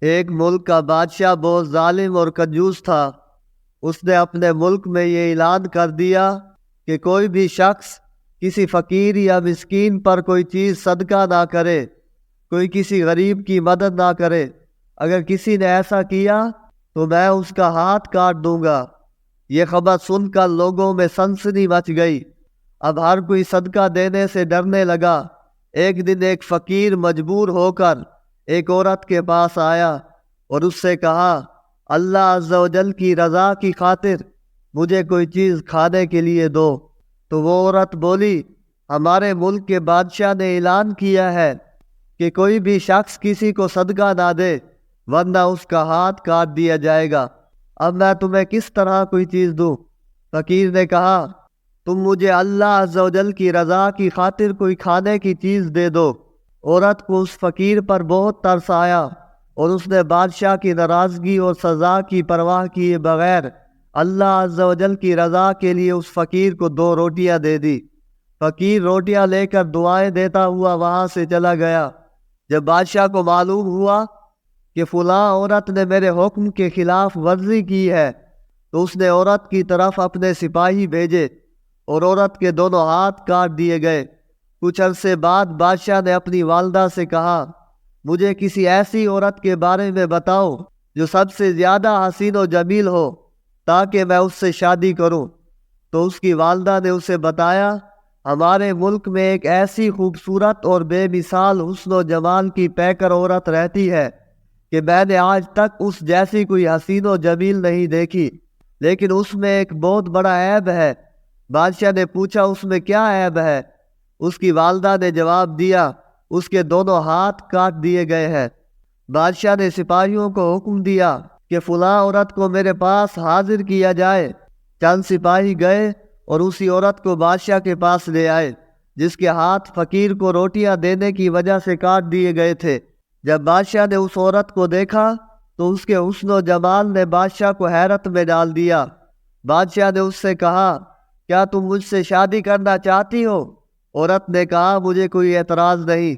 ایک ملک کا بادشاہ بہت ظالم اور کنجوس تھا۔ اس نے اپنے ملک میں یہ اعلان کر دیا کہ کوئی بھی شخص کسی فقیر یا مسکین پر کوئی چیز صدقہ نہ کرے، کوئی کسی غریب کی مدد نہ کرے۔ اگر کسی نے ایسا کیا تو میں اس کا ہاتھ کاٹ دوں گا۔ یہ خبر سن کر لوگوں میں سنسنی مچ گئی۔ اب ہر کوئی صدقہ دینے سے ڈرنے لگا۔ ایک دن ایک فقیر مجبور ہو کر ایک عورت کے پاس آیا اور اس سے کہا، اللہ عز و جل کی رضا کی خاطر مجھے کوئی چیز کھانے کے لیے دو۔ تو وہ عورت بولی، ہمارے ملک کے بادشاہ نے اعلان کیا ہے کہ کوئی بھی شخص کسی کو صدقہ نہ دے ورنہ اس کا ہاتھ کاٹ دیا جائے گا۔ اب میں تمہیں کس طرح کوئی چیز دوں؟ فقیر نے کہا، تم مجھے اللہ عز و جل کی رضا کی خاطر کوئی کھانے کی چیز دے دو۔ عورت کو اس فقیر پر بہت ترس آیا اور اس نے بادشاہ کی ناراضگی اور سزا کی پرواہ کیے بغیر اللہ عز و جل کی رضا کے لیے اس فقیر کو 2 روٹیاں دے دی۔ فقیر روٹیاں لے کر دعائیں دیتا ہوا وہاں سے چلا گیا۔ جب بادشاہ کو معلوم ہوا کہ فلاں عورت نے میرے حکم کے خلاف ورزی کی ہے تو اس نے عورت کی طرف اپنے سپاہی بھیجے اور عورت کے دونوں ہاتھ کاٹ دیے گئے۔ کچھ عرصے بعد بادشاہ نے اپنی والدہ سے کہا، مجھے کسی ایسی عورت کے بارے میں بتاؤ جو سب سے زیادہ حسین و جمیل ہو تاکہ میں اس سے شادی کروں۔ تو اس کی والدہ نے اسے بتایا، ہمارے ملک میں ایک ایسی خوبصورت اور بے مثال حسن و جمال کی پیکر عورت رہتی ہے کہ میں نے آج تک اس جیسی کوئی حسین و جمیل نہیں دیکھی، لیکن اس میں ایک بہت بڑا عیب ہے۔ بادشاہ نے پوچھا، اس میں کیا عیب ہے؟ اس کی والدہ نے جواب دیا، اس کے دونوں ہاتھ کاٹ دیے گئے ہیں۔ بادشاہ نے سپاہیوں کو حکم دیا کہ فلاں عورت کو میرے پاس حاضر کیا جائے۔ چند سپاہی گئے اور اسی عورت کو بادشاہ کے پاس لے آئے جس کے ہاتھ فقیر کو روٹیاں دینے کی وجہ سے کاٹ دیے گئے تھے۔ جب بادشاہ نے اس عورت کو دیکھا تو اس کے حسن و جمال نے بادشاہ کو حیرت میں ڈال دیا۔ بادشاہ نے اس سے کہا، کیا تم مجھ سے شادی کرنا چاہتی ہو؟ عورت نے کہا، مجھے کوئی اعتراض نہیں،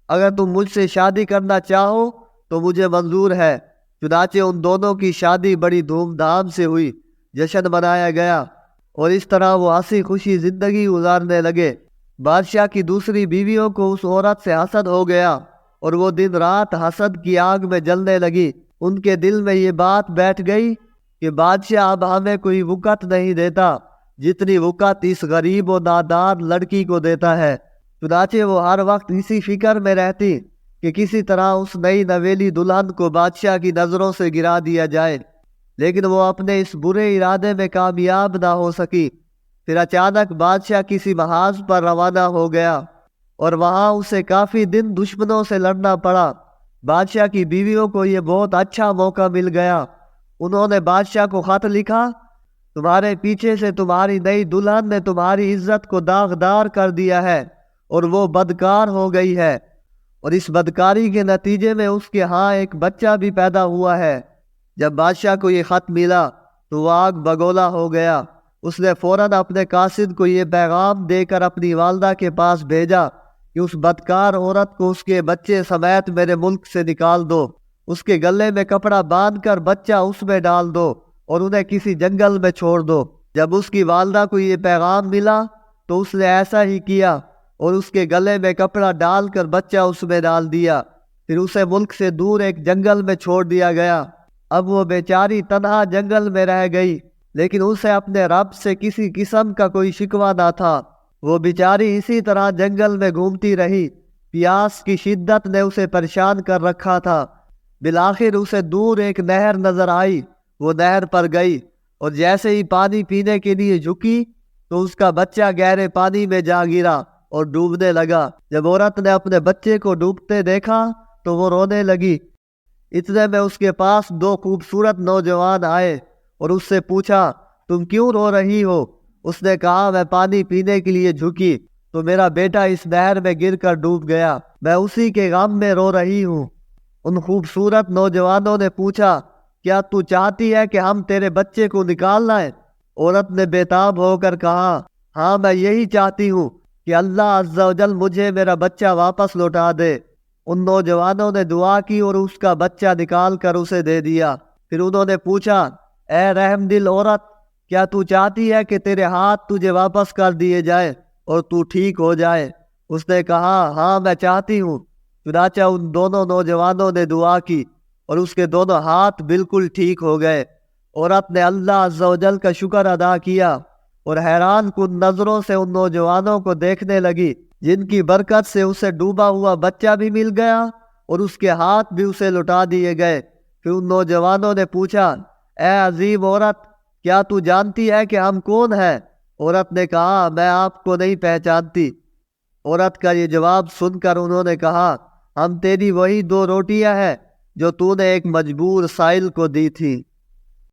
اگر تم مجھ سے شادی کرنا چاہو تو مجھے منظور ہے۔ چنانچہ ان دونوں کی شادی بڑی دھوم دھام سے ہوئی، جشن منایا گیا اور اس طرح وہ ہنسی خوشی زندگی گزارنے لگے۔ بادشاہ کی دوسری بیویوں کو اس عورت سے حسد ہو گیا اور وہ دن رات حسد کی آگ میں جلنے لگی۔ ان کے دل میں یہ بات بیٹھ گئی کہ بادشاہ اب ہمیں کوئی وقت نہیں دیتا جتنی وقت اس غریب و نادار لڑکی کو دیتا ہے۔ چنانچہ وہ ہر وقت اسی فکر میں رہتی کہ کسی طرح اس نئی نویلی دلہن کو بادشاہ کی نظروں سے گرا دیا جائے، لیکن وہ اپنے اس برے ارادے میں کامیاب نہ ہو سکی۔ پھر اچانک بادشاہ کسی محاذ پر روانہ ہو گیا اور وہاں اسے کافی دن دشمنوں سے لڑنا پڑا۔ بادشاہ کی بیویوں کو یہ بہت اچھا موقع مل گیا۔ انہوں نے بادشاہ کو خط لکھا، تمہارے پیچھے سے تمہاری نئی دلہن نے تمہاری عزت کو داغدار کر دیا ہے اور وہ بدکار ہو گئی ہے، اور اس بدکاری کے نتیجے میں اس کے ہاں ایک بچہ بھی پیدا ہوا ہے۔ جب بادشاہ کو یہ خط ملا تو وہ آگ بگولا ہو گیا۔ اس نے فوراً اپنے قاصد کو یہ پیغام دے کر اپنی والدہ کے پاس بھیجا کہ اس بدکار عورت کو اس کے بچے سمیت میرے ملک سے نکال دو، اس کے گلے میں کپڑا باندھ کر بچہ اس میں ڈال دو اور انہیں کسی جنگل میں چھوڑ دو۔ جب اس کی والدہ کو یہ پیغام ملا تو اس نے ایسا ہی کیا اور اس کے گلے میں کپڑا ڈال کر بچہ اس میں ڈال دیا۔ پھر اسے ملک سے دور ایک جنگل میں چھوڑ دیا گیا۔ اب وہ بیچاری تنہا جنگل میں رہ گئی، لیکن اسے اپنے رب سے کسی قسم کا کوئی شکوہ نہ تھا۔ وہ بیچاری اسی طرح جنگل میں گھومتی رہی۔ پیاس کی شدت نے اسے پریشان کر رکھا تھا۔ بالآخر اسے دور ایک نہر نظر آئی۔ وہ نہر پر گئی اور جیسے ہی پانی پینے کے لیے جھکی تو اس کا بچہ گہرے پانی میں جا گرا اور ڈوبنے لگا۔ جب عورت نے اپنے بچے کو ڈوبتے دیکھا تو وہ رونے لگی۔ اتنے میں اس کے پاس 2 خوبصورت نوجوان آئے اور اس سے پوچھا، تم کیوں رو رہی ہو؟ اس نے کہا، میں پانی پینے کے لیے جھکی تو میرا بیٹا اس نہر میں گر کر ڈوب گیا، میں اسی کے غم میں رو رہی ہوں۔ ان خوبصورت نوجوانوں نے پوچھا، کیا تو چاہتی ہے کہ ہم تیرے بچے کو نکال لائیں؟ عورت نے بےتاب ہو کر کہا، ہاں میں یہی چاہتی ہوں کہ اللہ عز و جل مجھے میرا بچہ واپس لوٹا دے۔ ان نوجوانوں نے دعا کی اور اس کا بچہ نکال کر اسے دے دیا۔ پھر انہوں نے پوچھا، اے رحم دل عورت، کیا تو چاہتی ہے کہ تیرے ہاتھ تجھے واپس کر دیے جائے اور تو ٹھیک ہو جائے؟ اس نے کہا، ہاں میں چاہتی ہوں۔ چنانچہ ان دونوں نوجوانوں نے دعا کی اور اس کے دونوں ہاتھ بالکل ٹھیک ہو گئے۔ عورت نے اللہ عز و جل کا شکر ادا کیا اور حیران کن نظروں سے ان نوجوانوں کو دیکھنے لگی، جن کی برکت سے اسے ڈوبا ہوا بچہ بھی مل گیا اور اس کے ہاتھ بھی اسے لوٹا دیے گئے۔ پھر ان نوجوانوں نے پوچھا، اے عظیم عورت، کیا تو جانتی ہے کہ ہم کون ہیں؟ عورت نے کہا، میں آپ کو نہیں پہچانتی۔ عورت کا یہ جواب سن کر انہوں نے کہا، ہم تیری وہی 2 روٹیاں ہیں جو تو نے ایک مجبور سائل کو دی تھی۔